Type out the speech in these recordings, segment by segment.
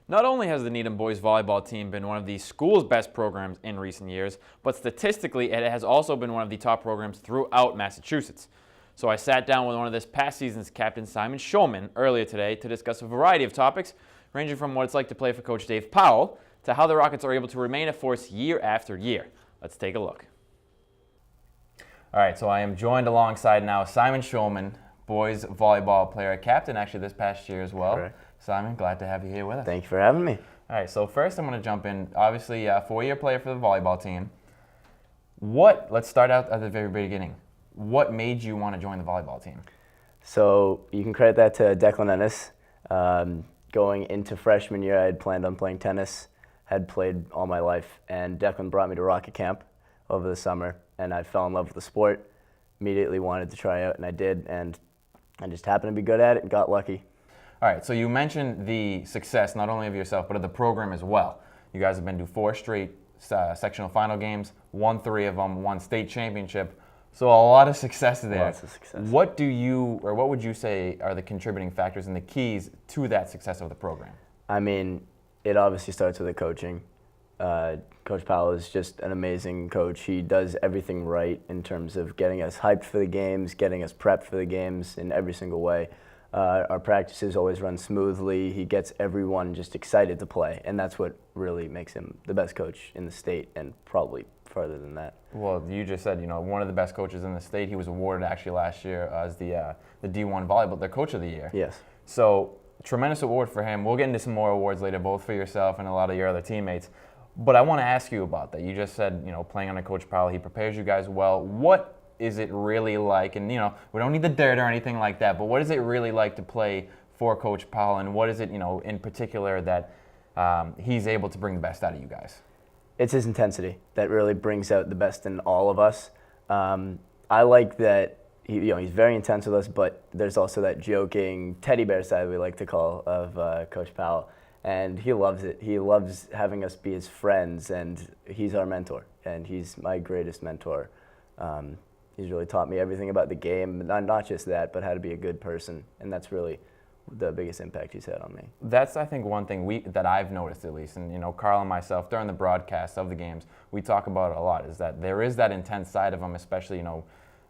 Not only has the Needham boys volleyball team been one of the school's best programs in recent years, but statistically it has also been one of the top programs throughout Massachusetts. So I sat down with one of this past season's captain, Simon Shulman, earlier today to discuss a variety of topics, ranging from what it's like to play for Coach Dave Powell to how the Rockets are able to remain a force year after year. Let's take a look. All right, so I am joined alongside now Simon Shulman, boys volleyball player, captain actually this past year as well. Correct. Simon, glad to have you here with us. Thank you for having me. All right, so first I'm going to jump in. Obviously, a four-year player for the volleyball team. Let's start out at the very beginning. What made you want to join the volleyball team? So you can credit that to Declan Ennis. Going into freshman year, I had planned on playing tennis, had played all my life, and Declan brought me to Rocket Camp over the summer, and I fell in love with the sport, immediately wanted to try out, and I did, and I just happened to be good at it and got lucky. All right, so you mentioned the success not only of yourself, but of the program as well. You guys have been to 4 straight sectional final games, won 3 of them, won state championship. So a lot of success there. Lots of success. What would you say are the contributing factors and the keys to that success of the program? I mean, it obviously starts with the coaching. Coach Powell is just an amazing coach. He does everything right in terms of getting us hyped for the games, getting us prepped for the games in every single way. Our practices always run smoothly. He gets everyone just excited to play, and that's what really makes him the best coach in the state and probably further than that. Well, you just said, one of the best coaches in the state. He was awarded actually last year as the D1 volleyball, the coach of the year. Yes. So tremendous award for him. We'll get into some more awards later, both for yourself and a lot of your other teammates. But I want to ask you about that. You just said, playing under Coach Powell, he prepares you guys well. What is it really like? And, we don't need the dirt or anything like that, but what is it really like to play for Coach Powell? And what is it, in particular that he's able to bring the best out of you guys? It's his intensity that really brings out the best in all of us. I like that he's very intense with us, but there's also that joking teddy bear side we like to call of Coach Powell. And he loves it. He loves having us be his friends, and he's our mentor, and he's my greatest mentor. He's really taught me everything about the game, not just that, but how to be a good person, and that's really the biggest impact he's had on me. That's, I think, one thing that I've noticed at least, and Carl and myself during the broadcast of the games, we talk about it a lot, is that there is that intense side of him, especially,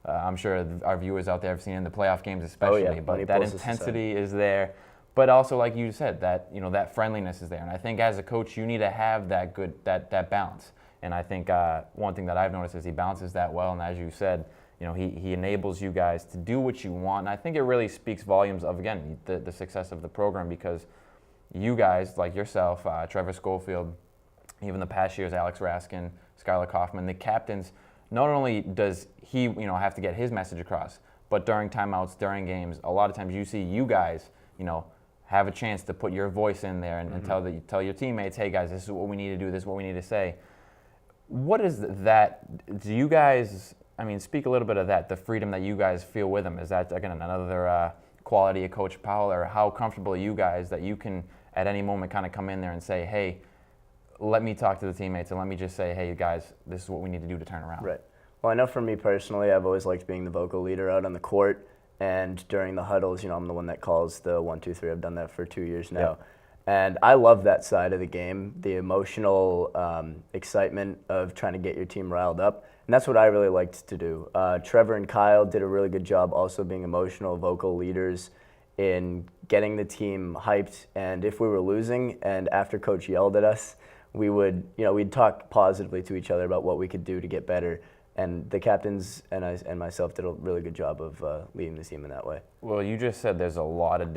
I'm sure our viewers out there have seen in the playoff games especially, oh, yeah. but that intensity is there. But also, like you said, that that friendliness is there, and I think as a coach, you need to have that balance. And I think one thing that I've noticed is he balances that well, and as you said, he enables you guys to do what you want. And I think it really speaks volumes of, again, the success of the program, because you guys, like yourself, Trevor Schofield, even the past years, Alex Raskin, Skylar Kaufman, the captains, not only does he have to get his message across, but during timeouts, during games, a lot of times you see you guys, have a chance to put your voice in there and tell your teammates, hey guys, this is what we need to do, this is what we need to say. What is that? Do you guys, speak a little bit of that, the freedom that you guys feel with him. Is that, again, another quality of Coach Powell, or how comfortable are you guys that you can at any moment kind of come in there and say, hey, let me talk to the teammates and let me just say, hey, you guys, this is what we need to do to turn around? Right. Well, I know for me personally, I've always liked being the vocal leader out on the court, and during the huddles, I'm the one that calls the 1, 2, 3. I've done that for 2 years now. Yep. And I love that side of the game, the emotional excitement of trying to get your team riled up. And that's what I really liked to do. Trevor and Kyle did a really good job also being emotional, vocal leaders in getting the team hyped. And if we were losing and after Coach yelled at us, we would, we'd talk positively to each other about what we could do to get better. And the captains and myself did a really good job of leading the team in that way. Well, you just said there's a lot of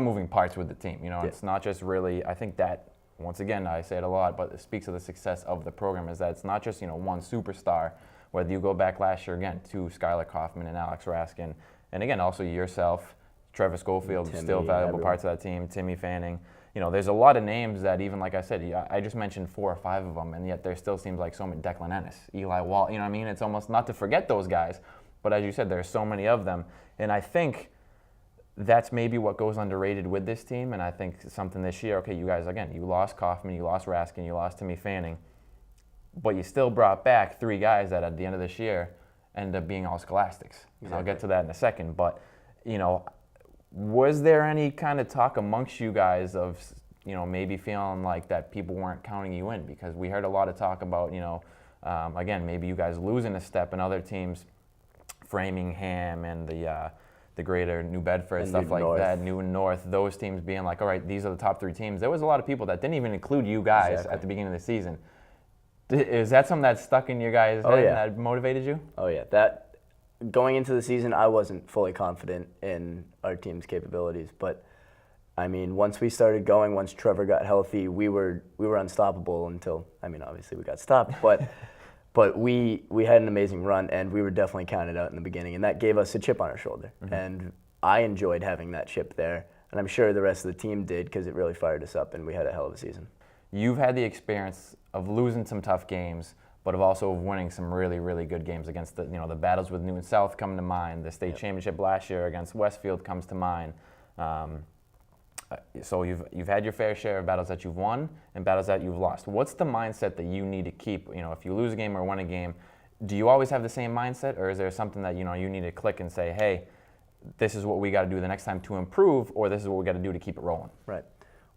moving parts with the team. Yeah. It's not just really, I think that, once again, I say it a lot, but it speaks of the success of the program, is that it's not just, one superstar, whether you go back last year, again, to Skylar Kaufman and Alex Raskin, and again, also yourself, Trevor Schofield, Timmy, still valuable everyone. Parts of that team, Timmy Fanning. There's a lot of names that, even like I said, I just mentioned 4 or 5 of them, and yet there still seems like so many. Declan Ennis, Eli Wall, It's almost not to forget those guys, but as you said, there's so many of them, and I think that's maybe what goes underrated with this team. And I think something this year, okay, you guys, again, you lost Kaufman, you lost Raskin, you lost Timmy Fanning, but you still brought back 3 guys that at the end of this year ended up being all scholastics. Exactly. I'll get to that in a second, but was there any kind of talk amongst you guys of maybe feeling like that people weren't counting you in? Because we heard a lot of talk about, again, maybe you guys losing a step and other teams, Framingham and the greater New Bedford, And stuff Newton like North. that, Newton North, those teams being like, all right, these are the top 3 teams. There was a lot of people that didn't even include you guys Exactly. at the beginning of the season. Is that something that stuck in your guys' head and that motivated you? Oh yeah, that going into the season, I wasn't fully confident in our team's capabilities, but I mean, once we started going, once Trevor got healthy, we were unstoppable until, I mean, obviously we got stopped, but we had an amazing run, and we were definitely counted out in the beginning, and that gave us a chip on our shoulder. Mm-hmm. And I enjoyed having that chip there, and I'm sure the rest of the team did, because it really fired us up, and we had a hell of a season. You've had the experience of losing some tough games, but of also winning some really, really good games against the battles with Newton South come to mind. The state championship last year against Westfield comes to mind. So you've had your fair share of battles that you've won and battles that you've lost. What's the mindset that you need to keep? If you lose a game or win a game, do you always have the same mindset, or is there something that you need to click and say, hey, this is what we got to do the next time to improve, or this is what we got to do to keep it rolling? Right.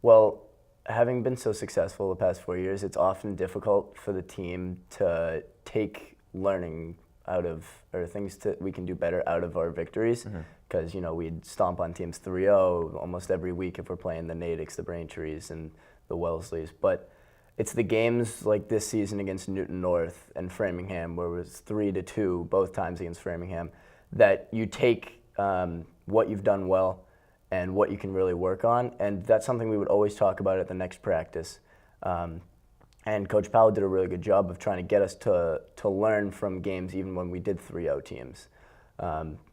Well, having been so successful the past 4 years, it's often difficult for the team to take learning out of, or things we can do better out of our victories. Because, we'd stomp on teams 3-0 almost every week if we're playing the Natics, the Braintrees, and the Wellesleys. But it's the games like this season against Newton North and Framingham, where it was 3-2 both times against Framingham, that you take what you've done well and what you can really work on. And that's something we would always talk about at the next practice. And Coach Powell did a really good job of trying to get us to learn from games even when we did 3-0 teams.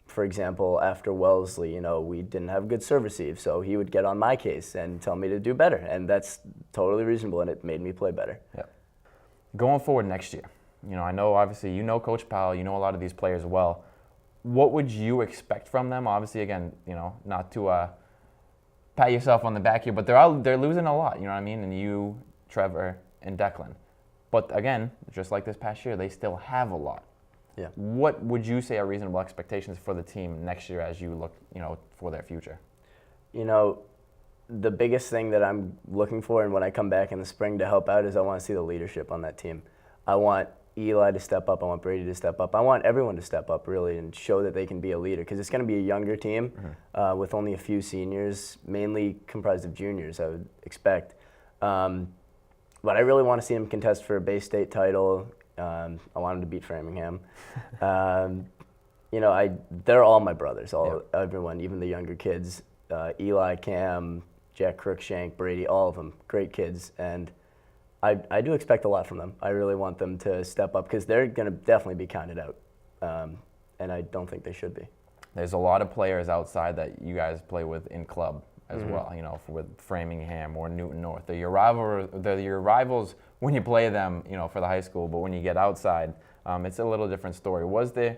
For example, after Wellesley, we didn't have good serve receive, so he would get on my case and tell me to do better. And that's totally reasonable, and it made me play better. Yeah. Going forward next year, I know obviously Coach Powell, a lot of these players well. What would you expect from them? Obviously, again, not to pat yourself on the back here, but they're losing a lot, you know what I mean? And you, Trevor, and Declan. But again, just like this past year, they still have a lot. Yeah. What would you say are reasonable expectations for the team next year as you look, for their future? The biggest thing that I'm looking for, and when I come back in the spring to help out, is I want to see the leadership on that team. I want Eli to step up. I want Brady to step up. I want everyone to step up, really, and show that they can be a leader, because it's going to be a younger team with only a few seniors, mainly comprised of juniors, I would expect. But I really want to see them contest for a Bay State title. I want them to beat Framingham. They're all my brothers, everyone, even the younger kids. Eli, Cam, Jack Crookshank, Brady, all of them, great kids. And I do expect a lot from them. I really want them to step up, because they're going to definitely be counted out. And I don't think they should be. There's a lot of players outside that you guys play with in club as well, with Framingham or Newton North. They're your rivals when you play them, for the high school, but when you get outside, it's a little different story. Was there,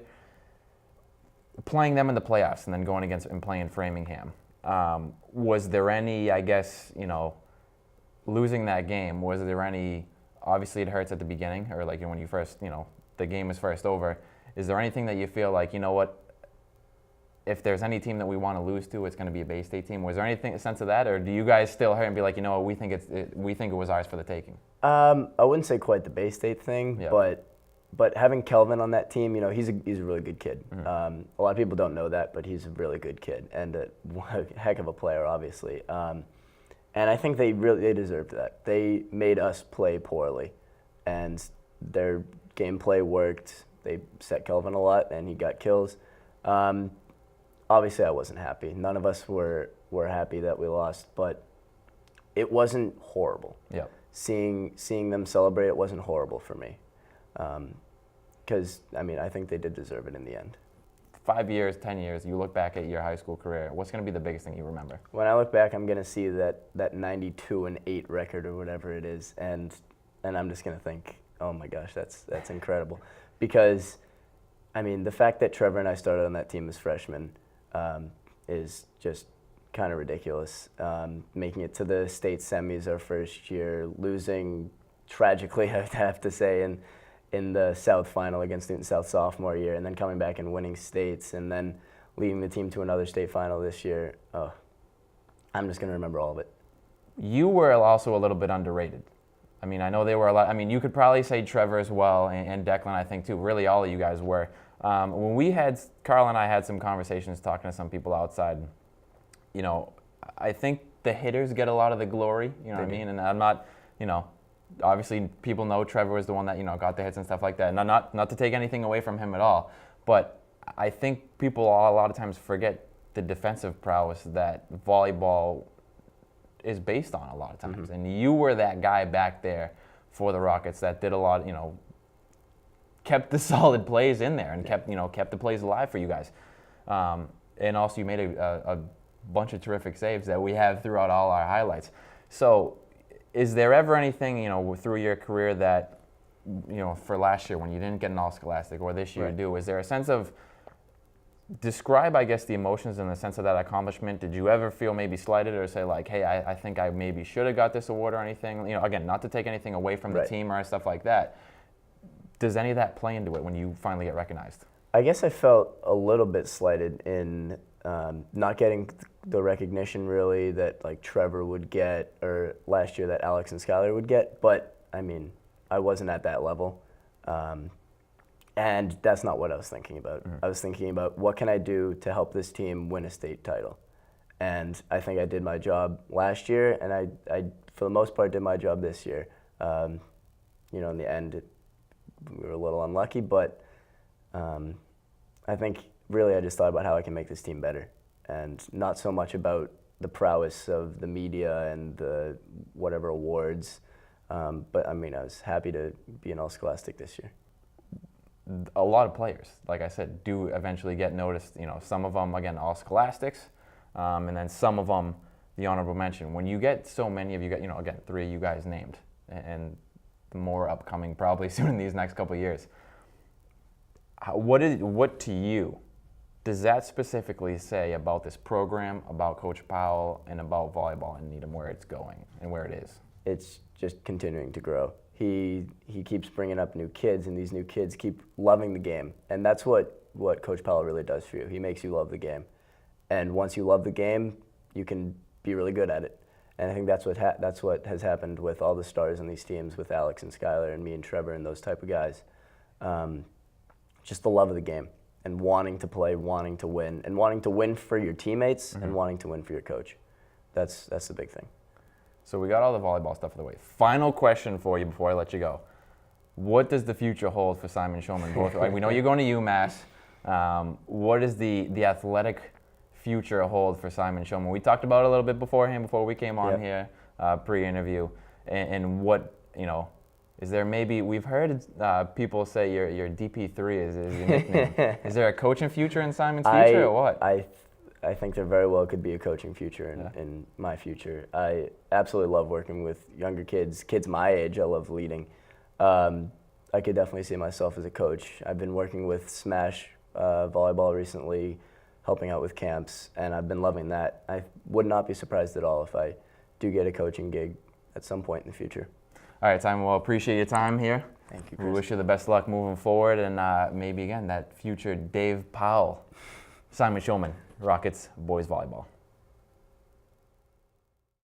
playing them in the playoffs and then going against and playing Framingham, was there any, I guess, losing that game, was there any, obviously it hurts at the beginning, or like when you first, the game is first over, is there anything that you feel like, if there's any team that we want to lose to, it's going to be a Bay State team? Was there a sense of that, or do you guys still hurt and be like, we think it was ours for the taking? I wouldn't say quite the Bay State thing, but having Kelvin on that team, he's a really good kid. A lot of people don't know that, but he's a really good kid and a heck of a player, obviously. And I think they deserved that. They made us play poorly, and their gameplay worked. They set Kelvin a lot, and he got kills. Obviously, I wasn't happy. None of us were happy that we lost, but it wasn't horrible. Yeah. Seeing them celebrate, it wasn't horrible for me. Because, I think they did deserve it in the end. 5 years, 10 years, you look back at your high school career, what's going to be the biggest thing you remember? When I look back, I'm going to see that 92-8 record or whatever it is, and I'm just going to think, oh my gosh, that's incredible. Because, the fact that Trevor and I started on that team as freshmen is just kind of ridiculous. Making it to the state semis our first year, losing tragically, I have to say, in the South final against Newton South sophomore year, and then coming back and winning states, and then leading the team to another state final this year. Oh, I'm just going to remember all of it. you were also a little bit underrated. I mean, I know they were a lot. I mean, you could probably say Trevor as well, and Declan, I think, too. Really, all of you guys were. When Carl and I had some conversations talking to some people outside, you know, I think the hitters get a lot of the glory, you know what I mean? And I'm not, you know, obviously people know Trevor was the one that, you know, got the hits and stuff like that. And not to take anything away from him at all, but I think people a lot of times forget the defensive prowess that volleyball is based on a lot of times. And you were that guy back there for the Rockets that did a lot, you know, kept the solid plays in there and kept the plays alive for you guys. And also you made a bunch of terrific saves that we have throughout all our highlights. So is there ever anything, you know, through your career that, you know, for last year when you didn't get an All-Scholastic or this year you do, is there a sense of, describe, I guess, the emotions in the sense of that accomplishment? Did you ever feel maybe slighted or say like, hey, I think I maybe should have got this award or anything? You know, again, not to take anything away from the team or stuff like that. Does any of that play into it when you finally get recognized? I guess I felt a little bit slighted in not getting the recognition really that like Trevor would get, or last year that Alex and Skylar would get. But I mean, I wasn't at that level. And that's not what I was thinking about. I was thinking about what can I do to help this team win a state title. And I think I did my job last year, and I for the most part, did my job this year. You know, in the end, we were a little unlucky, but I think really I just thought about how I can make this team better, and not so much about the prowess of the media and the whatever awards. But I mean, I was happy to be an All-Scholastic this year. A lot of players, like I said, do eventually get noticed. You know, some of them, again, All-Scholastics, and then some of them, the honorable mention. When you get so many of you, you know, again, 3 of you guys named, and more upcoming probably soon in these next couple of years. What to you does that specifically say about this program, about Coach Powell, and about volleyball in Needham, where it's going and where it is? It's just continuing to grow. He keeps bringing up new kids, and these new kids keep loving the game. And that's what Coach Powell really does for you. He makes you love the game. And once you love the game, you can be really good at it. And I think that's what has happened with all the stars on these teams, with Alex and Skylar and me and Trevor and those type of guys. Just the love of the game and wanting to play, wanting to win, and wanting to win for your teammates and wanting to win for your coach. That's the big thing. So we got all the volleyball stuff out of the way. Final question for you before I let you go. What does the future hold for Simon Shulman? We know you're going to UMass. What does the athletic future hold for Simon Shulman? We talked about it a little bit beforehand, before we came on here, pre-interview. And what, you know, is there maybe, we've heard people say your DP3 is your nickname. Is there a coaching future in Simon's future or what? I think there very well could be a coaching future in my future. I absolutely love working with younger kids my age. I love leading. I could definitely see myself as a coach. I've been working with Smash volleyball recently, helping out with camps, and I've been loving that. I would not be surprised at all if I do get a coaching gig at some point in the future. All right, Simon, well, appreciate your time here. Thank you, Chris. We wish you the best luck moving forward, and maybe, again, that future Dave Powell. Simon Shulman, Rockets Boys Volleyball.